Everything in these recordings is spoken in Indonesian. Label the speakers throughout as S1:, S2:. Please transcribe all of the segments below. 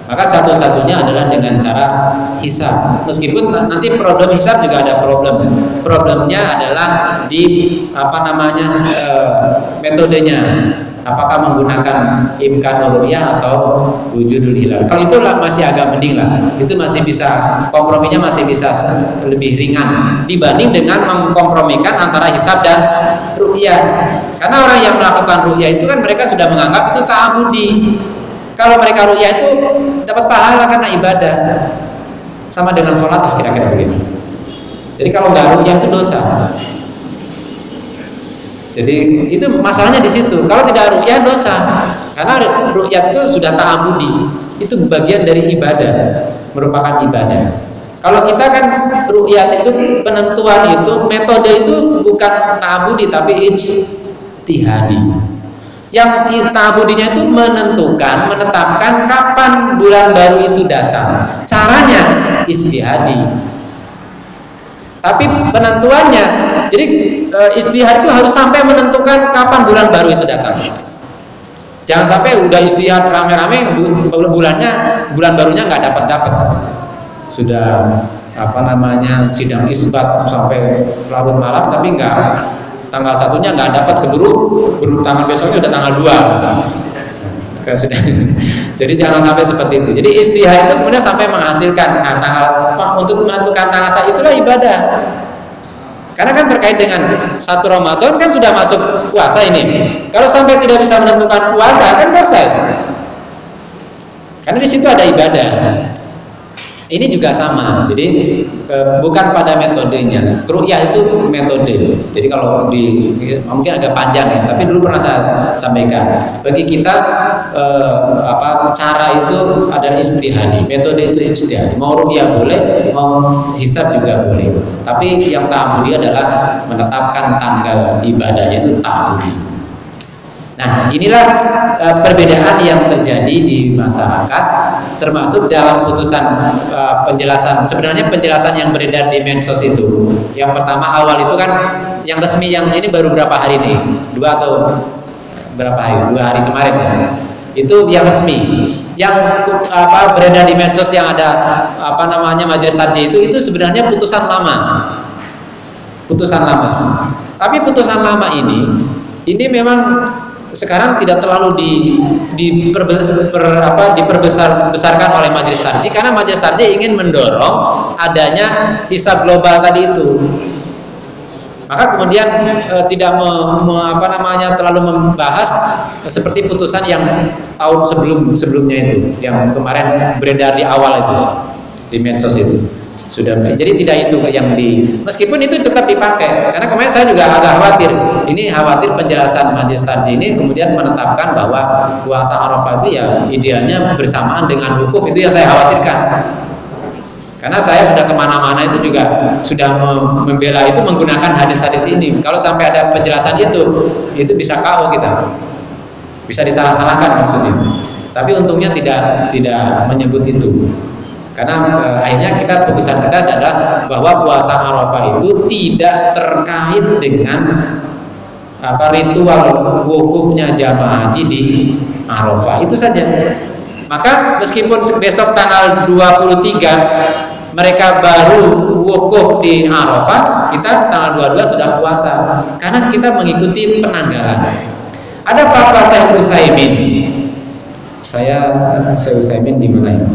S1: Maka satu-satunya adalah dengan cara hisab. Meskipun nanti problem hisab juga ada problem. Problemnya adalah di metodenya. Apakah menggunakan imkanul ru'yah atau wujudul hilal. Kalau itu masih agak mending lah. Itu masih bisa, komprominya masih bisa lebih ringan dibanding dengan mengkompromikan antara hisab dan ru'yah. Karena orang yang melakukan ru'yah itu kan mereka sudah menganggap itu ta'abudi. Kalau mereka ru'yah itu dapat pahala karena ibadah. Sama dengan sholat lah kira-kira begitu. Jadi kalau nggak ru'yah itu dosa. Jadi itu masalahnya di situ. Kalau tidak ru'yah dosa. Karena ru'yah itu sudah ta'abudi. Itu bagian dari ibadah, merupakan ibadah. Kalau kita kan ru'yah itu penentuan itu, metode itu bukan ta'abudi tapi ijtihadi. Yang ta'abudinya itu menetapkan kapan bulan baru itu datang. Caranya ijtihadi. Tapi penentuannya, jadi istihad itu harus sampai menentukan kapan bulan baru itu datang. Jangan sampai udah istihad rame-rame, bulan barunya nggak dapat. Sudah sidang isbat sampai larut malam, tapi nggak, tanggal 1-nya nggak dapat, keburu tanggal besoknya udah tanggal 2. Jadi jangan sampai seperti itu. Jadi istihad itu kemudian sampai menghasilkan untuk menentukan tanggal itulah ibadah. Karena kan terkait dengan 1 Ramadan kan sudah masuk puasa ini. Kalau sampai tidak bisa menentukan puasa kan dosa itu. Karena di situ ada ibadah. Ini juga sama. Jadi bukan pada metodenya. Ru'yah itu metode. Jadi kalau mungkin agak panjang ya, tapi dulu pernah saya sampaikan. Bagi kita cara itu adalah ijtihadi. Metode itu ijtihadi. Mau ru'yah boleh, mau hisab juga boleh. Tapi yang ta'abudi adalah menetapkan tanggal ibadahnya itu ta'abudi. Nah, inilah perbedaan yang terjadi di masyarakat, termasuk dalam putusan penjelasan. Sebenarnya penjelasan yang beredar di medsos itu, yang pertama awal itu kan, yang resmi yang ini baru berapa hari nih, 2 atau berapa hari, 2 hari kemarin ya. Itu yang resmi. Yang beredar di medsos yang ada majelis tarjih itu sebenarnya putusan lama. Tapi putusan lama ini memang sekarang tidak terlalu diperbesarkan oleh majelis tarjih, karena majelis tarjih ingin mendorong adanya hisab global tadi itu. Maka kemudian tidak terlalu membahas seperti putusan yang tahun sebelumnya itu, yang kemarin beredar di awal itu di medsos itu. Sudah, jadi tidak itu yang meskipun itu tetap dipakai, karena kemarin saya juga agak khawatir. Ini khawatir penjelasan majelis tarjih ini kemudian menetapkan bahwa puasa Arafah itu ya idealnya bersamaan dengan wukuf. Itu yang saya khawatirkan, karena saya sudah kemana-mana itu juga sudah membela itu menggunakan hadis-hadis ini. Kalau sampai ada penjelasan itu bisa KO kita, bisa disalah-salahkan maksudnya. Tapi untungnya tidak menyebut itu. Karena akhirnya putusan kita adalah bahwa puasa Arafah itu tidak terkait dengan ritual wukufnya jamaah haji di Arafah, itu saja. Maka meskipun besok tanggal 23 mereka baru wukuf di Arafah, kita tanggal 22 sudah puasa, karena kita mengikuti penanggalan. Ada fatwa Syekh Utsaimin. Syekh Utsaimin di mana ya?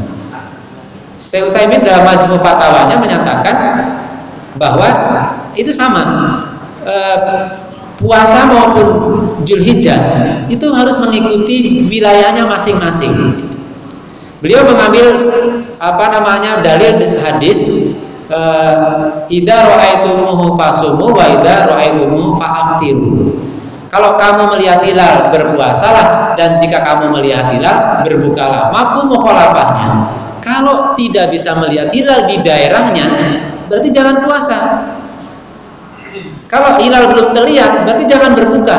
S1: Syekh Utsaimin dalam Majmu' Fatwanya menyatakan bahwa itu sama, puasa maupun Dzulhijjah itu harus mengikuti wilayahnya masing-masing. Beliau mengambil dalil hadis idza ra'aitumuhu fasumu wa idza ra'aitumuhu fa'aftiru. Kalau kamu melihat hilal, berpuasalah, dan jika kamu melihat hilal, berbukalah. Mafhum mukhalafahnya, kalau tidak bisa melihat hilal di daerahnya, berarti jangan puasa. Kalau hilal belum terlihat, berarti jangan berbuka.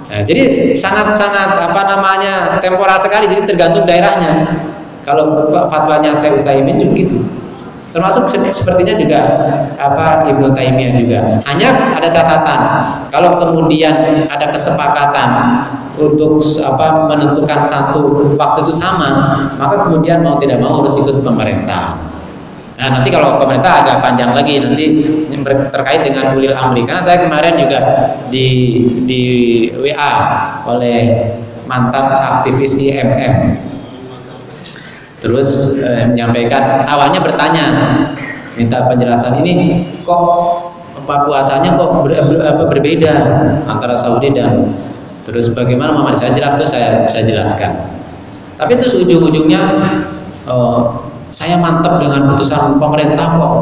S1: Nah, jadi sangat-sangat temporal sekali. Jadi tergantung daerahnya. Kalau fatwanya Syekh Utsaimin begitu. Termasuk sepertinya juga Ibnu Taimiyah juga. Hanya ada catatan, kalau kemudian ada kesepakatan untuk menentukan satu waktu itu sama, maka kemudian mau tidak mau harus ikut pemerintah. Nah, nanti kalau pemerintah agak panjang lagi nanti terkait dengan ulil amri. Karena saya kemarin juga di WA oleh mantan aktivis IMM. Terus menyampaikan, awalnya bertanya, minta penjelasan ini kok puasanya kok berbeda antara Saudi dan terus bagaimana Muhammad. Saya jelas tuh saya jelaskan. Tapi terus ujung-ujungnya saya mantap dengan putusan pemerintah kok.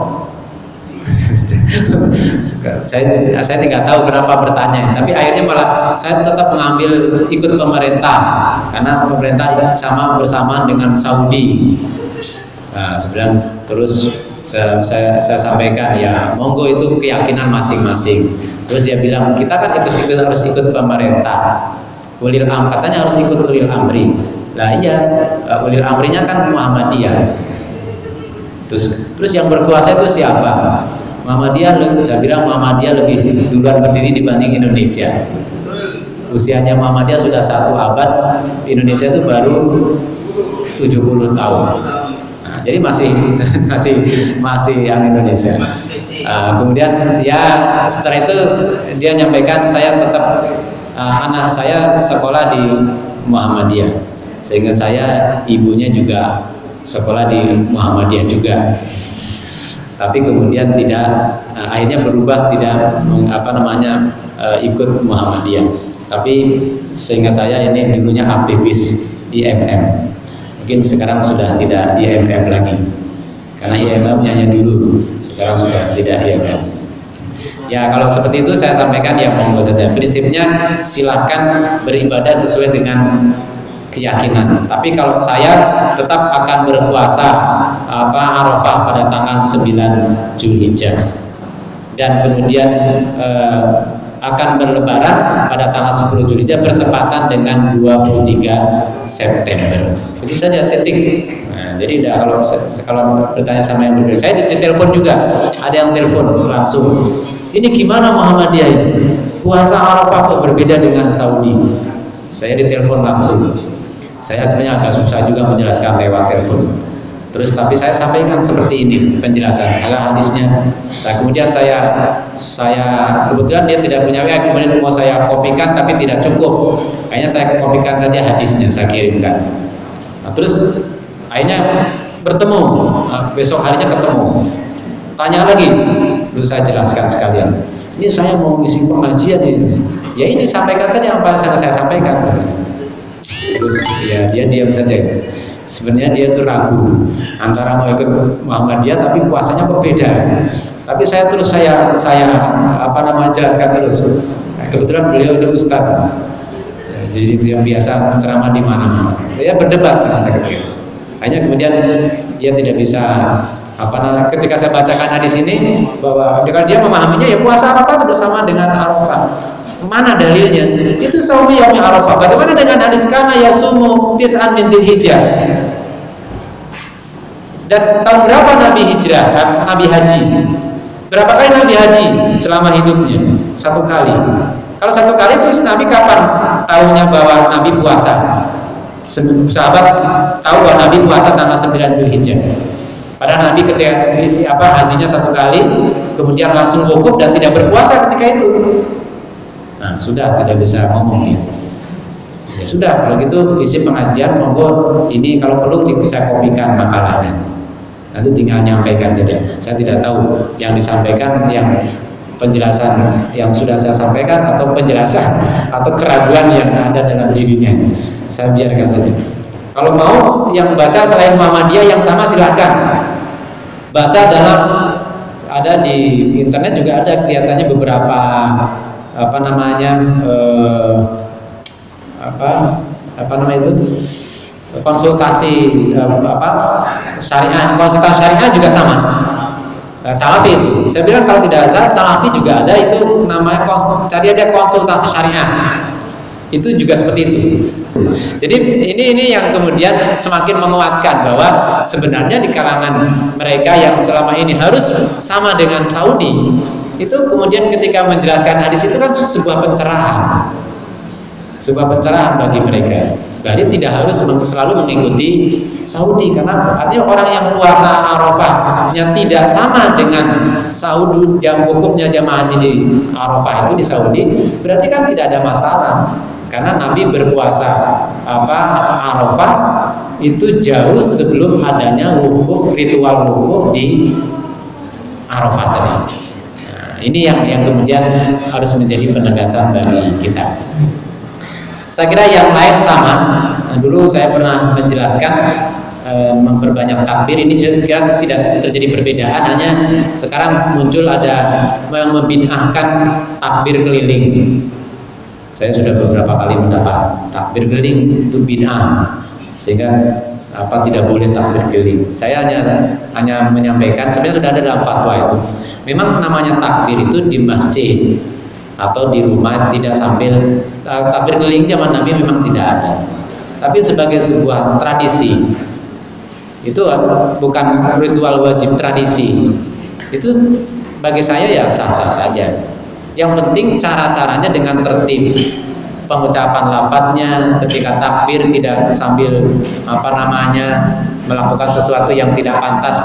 S1: saya tidak tahu kenapa bertanya, tapi akhirnya malah saya tetap mengambil ikut pemerintah karena pemerintah bersamaan dengan Saudi. Nah, sebenarnya terus saya sampaikan ya monggo itu keyakinan masing-masing. Terus dia bilang kita kan harus ikut pemerintah. Ulil amri katanya harus ikut ulil amri. Lah iya, ulil amrinya kan Muhammadiyah. Terus yang berkuasa itu siapa? Muhammadiyah. Saya bilang Muhammadiyah lebih duluan berdiri dibanding Indonesia. Usianya Muhammadiyah sudah 1 abad, Indonesia itu baru 70 tahun. Nah, jadi masih yang Indonesia. Kemudian ya setelah itu dia nyampaikan saya tetap anak saya sekolah di Muhammadiyah, sehingga saya ibunya juga sekolah di Muhammadiyah juga. Tapi kemudian tidak akhirnya berubah, tidak ikut Muhammadiyah. Tapi sehingga saya ini dulunya aktivis IMM. Mungkin sekarang sudah tidak IMM lagi. Karena IMM punyanya dulu, sekarang sudah tidak IMM. Ya kalau seperti itu saya sampaikan ya monggo saja. Prinsipnya silakan beribadah sesuai dengan keyakinan. Tapi kalau saya tetap akan berpuasa Arafah pada tanggal 9 Zulhijjah dan kemudian akan berlebaran pada tanggal 10 Zulhijjah bertepatan dengan 23 September. Itu saja titik. Nah, jadi kalau bertanya sama yang berbeda, saya ditelepon juga. Ada yang telepon langsung. Ini gimana Muhammadiyah ini? Puasa Arafah kok berbeda dengan Saudi? Saya ditelepon langsung. Saya sebenarnya agak susah juga menjelaskan lewat telepon. Terus tapi saya sampaikan seperti ini penjelasan hadisnya. Kemudian saya kebetulan dia tidak punya WA, kemudian mau saya kopikan tapi tidak cukup. Akhirnya saya kopikan saja hadisnya, saya kirimkan. Nah, terus akhirnya bertemu. Besok harinya ketemu. Tanya lagi, terus saya jelaskan sekalian. Ini saya mau ngisi pengajian ini. Ya ini sampaikan saja apa yang saya sampaikan. Terus ya dia diam saja. Sebenarnya dia tuh ragu antara mau ikut Muhammadiyah tapi puasanya kok beda. Tapi saya jelaskan terus. Nah, kebetulan beliau itu ustaz, jadi dia biasa ceramah di mana-mana. Dia berdebat dengan saya ketika. Hanya kemudian dia tidak bisa ketika saya bacakan hadis ini bahwa dia memahaminya ya puasa Arafah itu bersama dengan Arafah. Mana dalilnya? Itu saumi yaumi Arafah. Bagaimana dengan hadis kana yasumu tis'an min Dzulhijjah? Dan tahun berapa Nabi hijrah? Nabi haji. Berapa kali Nabi haji selama hidupnya? 1 kali. Kalau 1 kali terus Nabi kapan tahunya bahwa Nabi puasa? Sahabat tahu bahwa Nabi puasa tanggal 9 Dzulhijjah. Padahal Nabi ketika hajinya 1 kali, kemudian langsung wukuf dan tidak berpuasa ketika itu. Nah, sudah tidak bisa ngomong ya. Ya sudah, kalau gitu isi pengajian monggo ini kalau perlu saya kopikan makalahnya. Nanti tinggal nyampaikan saja. Saya tidak tahu yang disampaikan yang penjelasan yang sudah saya sampaikan atau penjelasan atau keraguan yang ada dalam dirinya. Saya biarkan saja. Kalau mau yang baca selain Muhammadiyah yang sama silahkan. Baca ada di internet juga ada kelihatannya beberapa konsultasi syariah, konsultasi syariah juga sama. Salafi itu, saya bilang kalau tidak ada Salafi juga ada, itu namanya cari aja konsultasi syariah. Itu juga seperti itu. Jadi ini yang kemudian semakin menguatkan bahwa sebenarnya di kalangan mereka yang selama ini harus sama dengan Saudi, itu kemudian ketika menjelaskan hadis itu kan sebuah pencerahan. Sebuah pencerahan bagi mereka. Jadi tidak harus selalu mengikuti Saudi. Kenapa? Artinya orang yang puasa Arafahnya tidak sama dengan Saudi, jam wukufnya jamaah haji di Arafah itu di Saudi, berarti kan tidak ada masalah. Karena Nabi berpuasa Arafah itu jauh sebelum adanya wukuf, ritual wukuf di Arafah tadi. Nah, ini yang kemudian harus menjadi penegasan bagi kita. Saya kira yang lain sama. Dulu saya pernah menjelaskan memperbanyak takbir, ini kira tidak terjadi perbedaan, hanya sekarang muncul ada yang membid'ahkan takbir keliling. Saya sudah beberapa kali mendapat takbir keliling itu bid'ah, sehingga tidak boleh takbir keliling. Saya hanya menyampaikan, sebenarnya sudah ada dalam fatwa itu. Memang namanya takbir itu di masjid atau di rumah, tidak sambil takbir keliling zaman Nabi memang tidak ada. Tapi sebagai sebuah tradisi, itu bukan ritual wajib, tradisi. Itu bagi saya ya sah-sah saja. Yang penting cara-caranya dengan tertib, pengucapan lafadznya ketika takbir tidak sambil melakukan sesuatu yang tidak pantas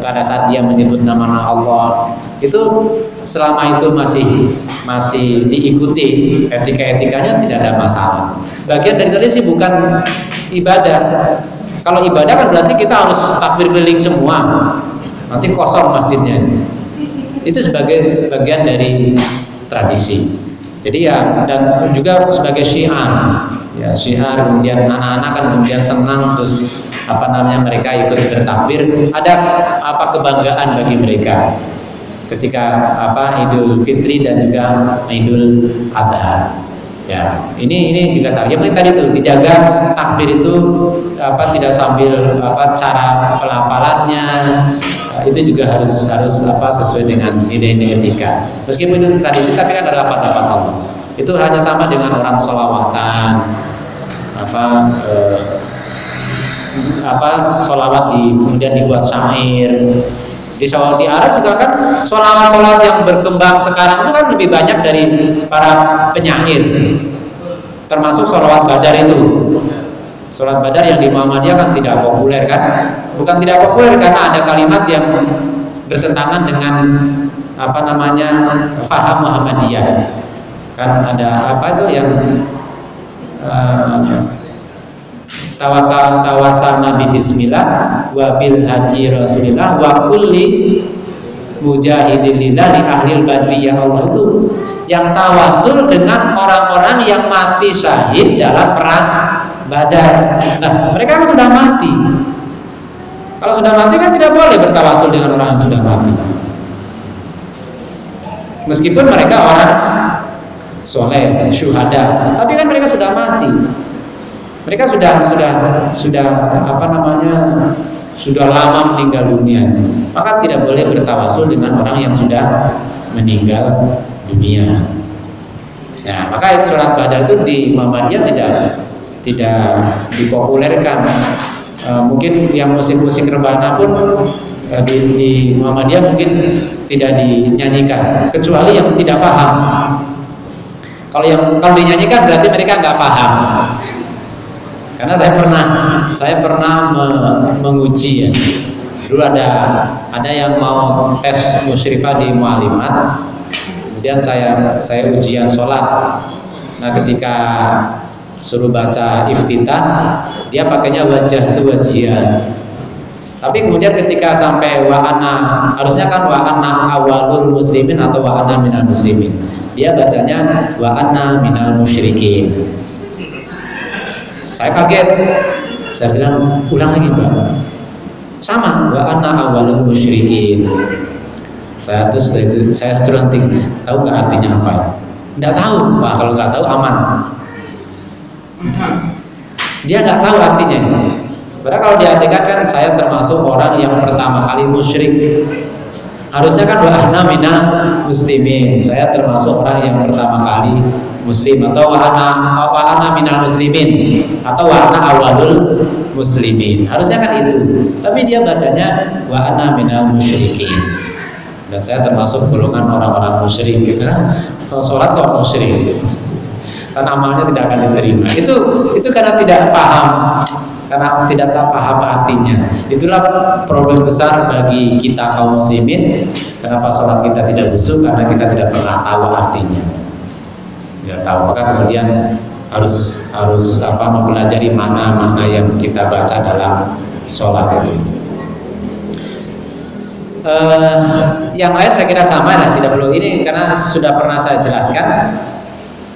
S1: pada saat dia menyebut nama Allah. Itu selama itu masih diikuti etika-etikanya, tidak ada masalah. Bagian dari tradisi, bukan ibadah. Kalau ibadah kan berarti kita harus takbir keliling semua, nanti kosong masjidnya. Itu sebagai bagian dari tradisi. Jadi ya, dan juga sebagai syiar, ya syiar, kemudian anak-anak kan kemudian senang, terus mereka ikut bertakbir, ada kebanggaan bagi mereka ketika Idul Fitri dan juga Idul Adha. Ya, ini juga tahu. Yang tadi itu dijaga takbir itu tidak sambil cara pelafalannya, itu juga harus sesuai dengan nilai-nilai etika. Meskipun itu tradisi, tapi kan ada lafaz-lafaz Allah. Itu hanya sama dengan orang sholawatan, sholawat kemudian dibuat syair. Di Saudi Arab juga kan sholawat yang berkembang sekarang itu kan lebih banyak dari para penyair, termasuk sholawat Badar itu. Sholat Badar yang di Muhammadiyah kan tidak populer kan? Bukan tidak populer karena ada kalimat yang bertentangan dengan faham Muhammadiyah. Kan ada itu yang tawasal Nabi Bismillah wa bil haji Rasulillah wa kulli mujahidin lillahi ahlil badri. Ya Allah, itu yang tawasul dengan orang-orang yang mati syahid dalam perang Badar. Nah, mereka kan sudah mati. Kalau sudah mati kan tidak boleh bertawasul dengan orang yang sudah mati. Meskipun mereka orang soleh, syuhada, tapi kan mereka sudah mati. Mereka sudah lama meninggal dunia. Maka tidak boleh bertawasul dengan orang yang sudah meninggal dunia. Nah, maka surat Badar itu di Muhammadiyah tidak dipopulerkan. Mungkin yang musik-musik rebana pun di Muhammadiyah mungkin tidak dinyanyikan, kecuali yang tidak paham. Kalau dinyanyikan berarti mereka nggak paham. Karena saya pernah menguji ya. Dulu ada yang mau tes musyrifah di Mu'alimat. Kemudian saya ujian sholat. Nah, ketika suruh baca iftitah, dia pakainya wajah tu wajian. Tapi kemudian ketika sampai wa'ana, harusnya kan wa'ana awalul muslimin atau wa'ana minal muslimin, dia bacanya wa'ana minal musyrikin. Saya kaget, saya bilang ulang lagi Mbak, sama wa'ana awalul musyrikin. Saya terlanting, tahu nggak artinya apa? Nggak tahu. Wah, kalau nggak tahu aman. Dia nggak tahu artinya. Padahal kalau diartikan kan saya termasuk orang yang pertama kali musyrik. Harusnya kan wa ana minal muslimin. Saya termasuk orang yang pertama kali muslim, atau wa ana minal muslimin, atau wa ana awalul muslimin. Harusnya kan itu. Tapi dia bacanya wa ana minal musyrikin. Dan saya termasuk golongan orang-orang musyrik gitu kan. Kalau sholat kok musyrik. Dan amalnya tidak akan diterima. Itu karena tidak paham. Karena tidak paham artinya. Itulah problem besar bagi kita kaum muslimin. Kenapa sholat kita tidak khusyuk? Karena kita tidak pernah tahu artinya. Tidak tahu, maka kemudian harus mempelajari makna yang kita baca dalam sholat itu. Yang lain saya kira sama lah, tidak perlu ini karena sudah pernah saya jelaskan.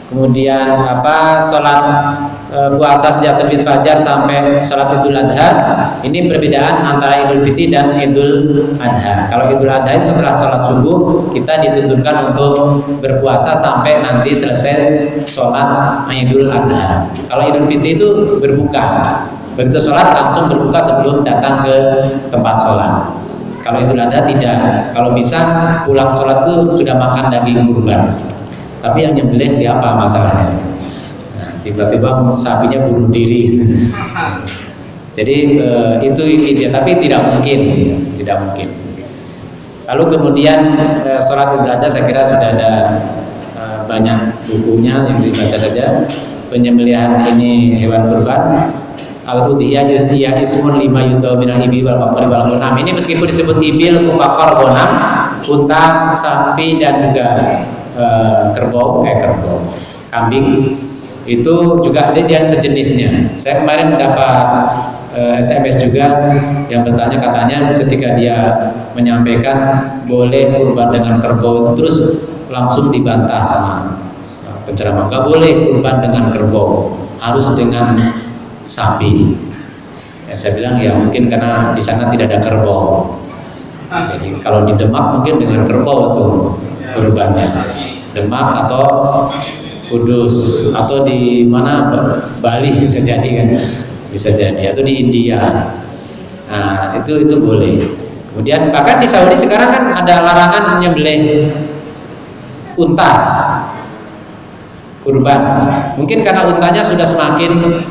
S1: Kemudian sholat puasa sejak terbit fajar sampai sholat Idul Adha, ini perbedaan antara Idul Fitri dan Idul Adha. Kalau Idul Adha itu setelah sholat subuh kita dituntunkan untuk berpuasa sampai nanti selesai sholat Idul Adha. Kalau Idul Fitri itu berbuka, begitu sholat langsung berbuka sebelum datang ke tempat sholat. Kalau Idul Adha tidak, kalau bisa pulang sholat itu sudah makan daging kurban. Tapi yang nyembelih siapa masalahnya? Nah, tiba-tiba sapinya bunuh diri. Jadi itu ide, tapi tidak mungkin. Lalu kemudian sholat Idul Adha saya kira sudah ada banyak bukunya yang dibaca saja. Penyembelihan ini hewan kurban. Al-udhiyah ismun lima yudau minal ibil wal baqari wal ghanam. Ini meskipun disebut ibil, baqar, ghanam, unta, sapi dan juga kerbau, kambing, itu juga ada dia sejenisnya. Saya kemarin dapat SMS juga yang bertanya, katanya ketika dia menyampaikan boleh kurban dengan kerbau itu terus langsung dibantah sama penceramah, gak boleh kurban dengan kerbau, harus dengan sapi. Ya, saya bilang ya mungkin karena di sana tidak ada kerbau. Jadi kalau di Demak mungkin dengan kerbau tuh kurbannya. Demak atau Kudus atau di mana, Bali bisa jadi kan, bisa jadi, atau di India. Nah itu boleh. Kemudian bahkan di Saudi sekarang kan ada larangan menyembelih unta kurban. Mungkin karena untanya sudah semakin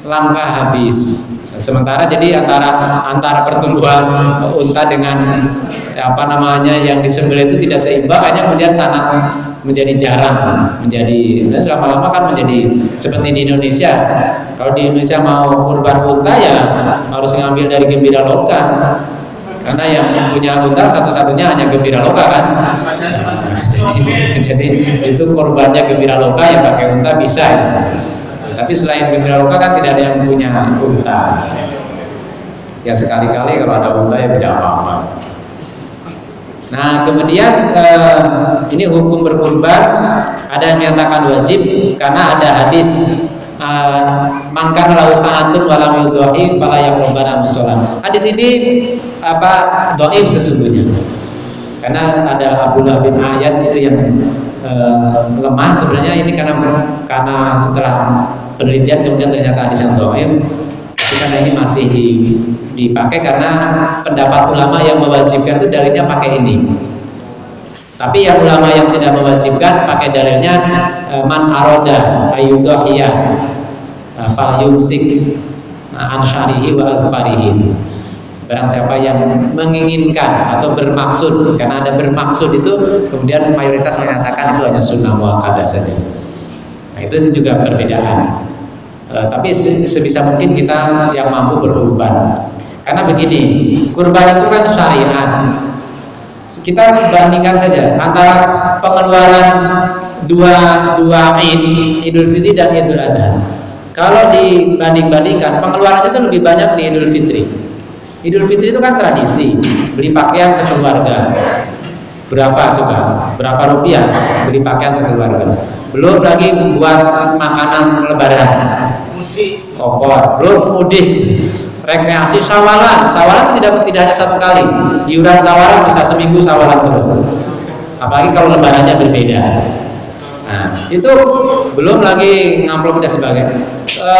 S1: langka habis. Sementara jadi antara pertumbuhan unta dengan yang disembelih itu tidak seimbang, hanya kemudian sangat menjadi jarang, dan lama-lama kan menjadi seperti di Indonesia. Kalau di Indonesia mau kurban unta ya harus ngambil dari Gembira Loka, karena yang punya unta satu-satunya hanya Gembira Loka kan. Jadi itu korbannya Gembira Loka, yang pakai unta bisa. Tapi selain Gembira Loka kan tidak ada yang punya unta. Ya sekali-kali kalau ada unta ya tidak apa-apa. Nah kemudian ini hukum berkurban ada yang menyatakan wajib karena ada hadis man kana lahu sa'atun wa lam yudhi fala yaqrabana musalla. Hadis ini dhaif sesungguhnya. Karena ada Abdullah bin Ayyad itu yang lemah sebenarnya, ini karena setelah penelitian kemudian ternyata hadis yang dhaif. Karena ini masih dipakai karena pendapat ulama yang mewajibkan itu dalilnya pakai ini. Tapi yang ulama yang tidak mewajibkan pakai dalilnya man aroda ayyudhiyah fal yumsik an syarihi wa azfarihi. Barang siapa yang menginginkan atau bermaksud, karena ada bermaksud itu kemudian mayoritas menyatakan itu hanya sunnah muakkadah saja. Nah itu juga perbedaan. Tapi sebisa mungkin kita yang mampu berkurban. Karena begini, kurban itu kan syariat. Kita bandingkan saja antara pengeluaran dua Id, Idul Fitri dan Idul Adha. Kalau dibanding-bandingkan, pengeluarannya itu lebih banyak di Idul Fitri. Idul Fitri itu kan tradisi, beli pakaian sekeluarga. Berapa coba? Berapa rupiah beli pakaian sekeluarga? Belum lagi buat makanan lebaran, opor, belum mudik, rekreasi, sawalan itu tidak hanya satu kali. Iuran sawalan bisa seminggu sawalan terus. Apalagi kalau lebarannya berbeda. Nah, itu belum lagi ngamplop dan sebagainya.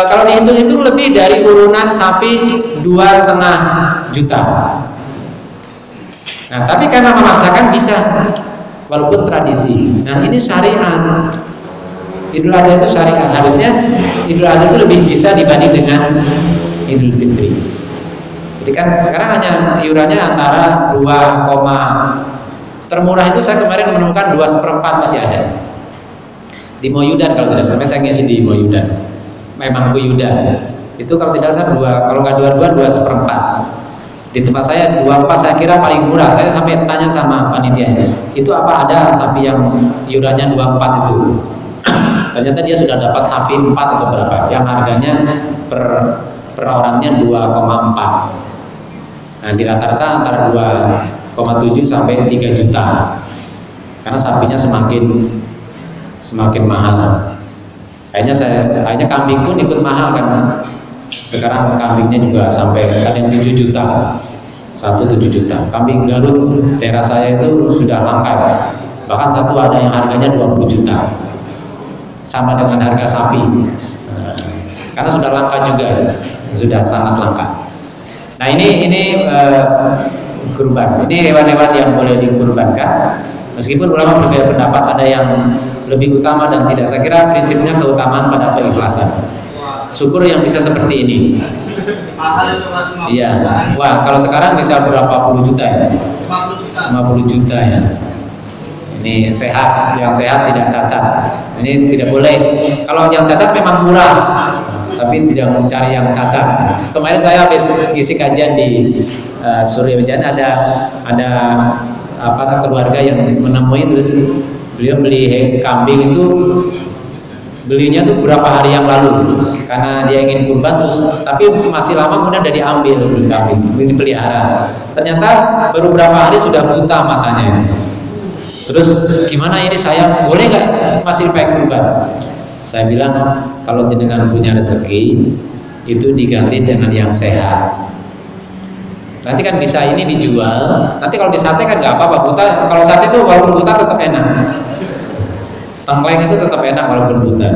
S1: Kalau dihitung-hitung lebih dari urunan sapi 2,5 juta. Nah, tapi karena memaksakan bisa, walaupun tradisi. Nah, ini syariat. Idul Adha itu syariat. Harusnya Idul Adha itu lebih bisa dibanding dengan Idul Fitri. Jadi kan sekarang hanya iurannya antara 2, termurah itu saya kemarin menemukan 2/4 masih ada di Moyudan kalau tidak salah. Saya ngisi di Moyudan, memang Moyudan itu kalau tidak salah kalau nggak 2/4. Di tempat saya 24 saya kira paling murah. Saya sampai tanya sama panitia, itu apa ada sapi yang iurannya 24 itu? Ternyata dia sudah dapat sapi 4 atau berapa yang harganya per orangnya 2,4. Nah, di rata-rata antara 2,7 sampai 3 juta. Karena sapinya semakin mahal. Kayaknya kambing pun ikut mahal kan. Sekarang kambingnya juga sampai ada yang 7 juta. 7 juta. Kambing Garut daerah saya itu sudah langka. Bahkan satu ada yang harganya 20 juta. Sama dengan harga sapi. Karena sudah langka juga. Sudah sangat langka. Nah, ini kurban. Ini hewan-hewan yang boleh dikurbankan. Meskipun ulama berbeda pendapat, ada yang lebih utama dan tidak. Saya kira prinsipnya keutamaan pada keikhlasan. Syukur yang bisa seperti ini. Iya. Wah, kalau sekarang bisa berapa puluh juta ya? 50 juta ya. Ini sehat, yang sehat tidak cacat. Ini tidak boleh. Kalau yang cacat memang murah, tapi tidak mencari yang cacat. Kemarin saya habis isi kajian di Suryawijaya, ada keluarga yang menemui, terus beliau beli kambing itu belinya tuh berapa hari yang lalu karena dia ingin kurban, terus tapi masih lama kemudian udah diambil kambing, dipelihara. Ternyata baru berapa hari sudah buta matanya. Terus gimana ini, saya boleh nggak masih dipakai kurban? Saya bilang kalau jenengan punya rezeki itu diganti dengan yang sehat. Nanti kan bisa ini dijual. Nanti kalau di sate kan nggak apa-apa, buta. Kalau sate itu walaupun buta tetap enak. Tengkleng itu tetap enak walaupun buta.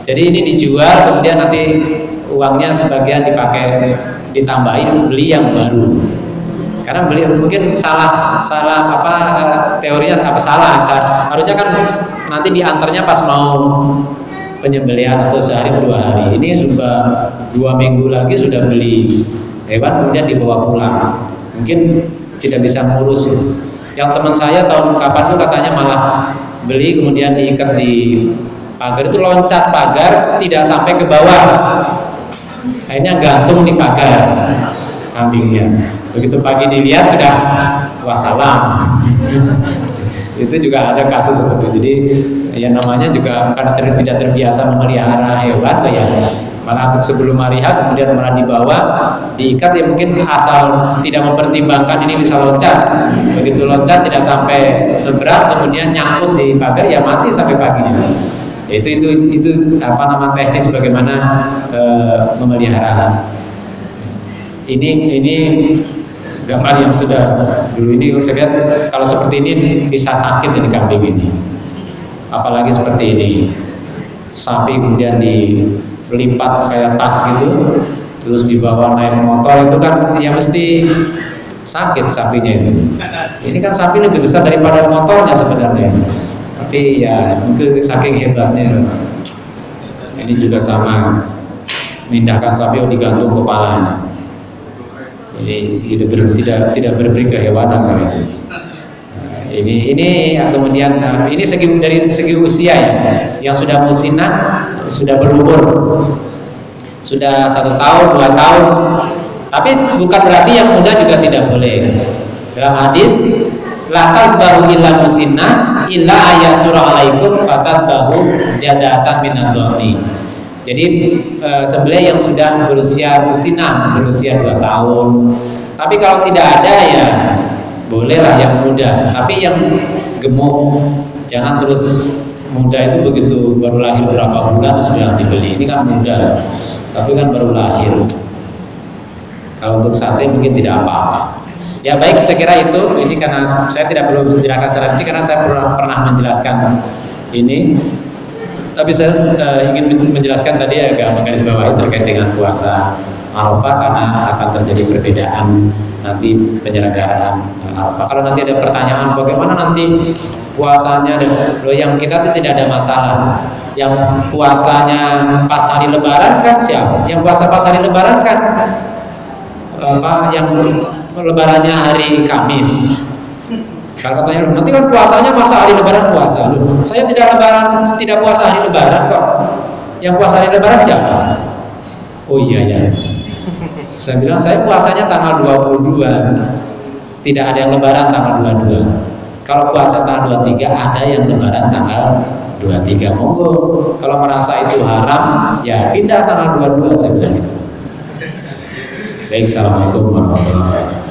S1: Jadi ini dijual, kemudian nanti uangnya sebagian dipakai, ditambahin beli yang baru. Karena beli mungkin salah teorinya salah. Harusnya kan nanti diantarnya pas mau penyembelihan atau sehari 2 hari. Ini sudah 2 minggu lagi sudah beli hewan kemudian dibawa pulang. Mungkin tidak bisa ngurus. Yang teman saya tahun kapan tuh katanya malah beli kemudian diikat di pagar, itu loncat pagar tidak sampai ke bawah, akhirnya gantung di pagar kambingnya. Begitu pagi dilihat sudah wassalam. Itu juga ada kasus seperti itu. Jadi ya namanya juga karena tidak terbiasa memelihara hewan ya, malah sebelum hari H kemudian malah dibawa diikat, ya mungkin asal tidak mempertimbangkan ini bisa loncat. Begitu loncat tidak sampai seberang kemudian nyangkut di pagar, ya mati sampai paginya. Itu teknis bagaimana memelihara. Ini gambar yang sudah dulu. Ini saya lihat kalau seperti ini bisa sakit dari kambing ini, apalagi seperti ini sapi kemudian dilipat kayak tas gitu terus dibawa naik motor, itu kan ya mesti sakit sapinya itu. Ini kan sapi lebih besar daripada motornya sebenarnya, tapi ya mungkin saking hebatnya. Ini juga sama, memindahkan sapi digantung kepalanya. Ini tidak berberi kehewanan kan itu. Ini kemudian ini dari segi usia ya, yang sudah musinah, sudah berumur, sudah 1 tahun 2 tahun. Tapi bukan berarti yang muda juga tidak boleh. Dalam hadis, la tazbahu illa musinah illa ayasura alaikum fatadbahu jadatan minadh-dhani. Jadi sembelih yang sudah berusia musinah, berusia 2 tahun. Tapi kalau tidak ada ya bolehlah yang muda. Tapi yang gemuk jangan terus. Muda itu begitu baru lahir berapa bulan sudah dibeli. Ini kan muda, tapi kan baru lahir. Kalau untuk sate mungkin tidak apa-apa. Ya baik, saya kira itu. Ini karena saya tidak perlu menjelaskan secara rinci karena saya pernah menjelaskan ini. Tapi saya ingin menjelaskan tadi agak garis bawahi terkait dengan puasa Arafah, karena akan terjadi perbedaan nanti penyelenggaraan Arafah. Kalau nanti ada pertanyaan bagaimana nanti puasanya, loh yang kita itu tidak ada masalah. Yang puasanya pas hari Lebaran kan siapa? Yang puasa pas hari Lebaran kan yang Lebarannya hari Kamis. Kalau katanya loh, nanti kan puasanya masa hari Lebaran puasa. Loh, saya tidak puasa hari Lebaran kok. Yang puasa hari Lebaran siapa? Oh iya ya. Saya bilang saya puasanya tanggal 22. Tidak ada yang Lebaran tanggal 22. Kalau puasa tanggal 23 ada yang Lebaran tanggal 23. Monggo. Kalau merasa itu haram, ya pindah tanggal 22, saya bilang itu. Baik, assalamualaikum warahmatullahi wabarakatuh.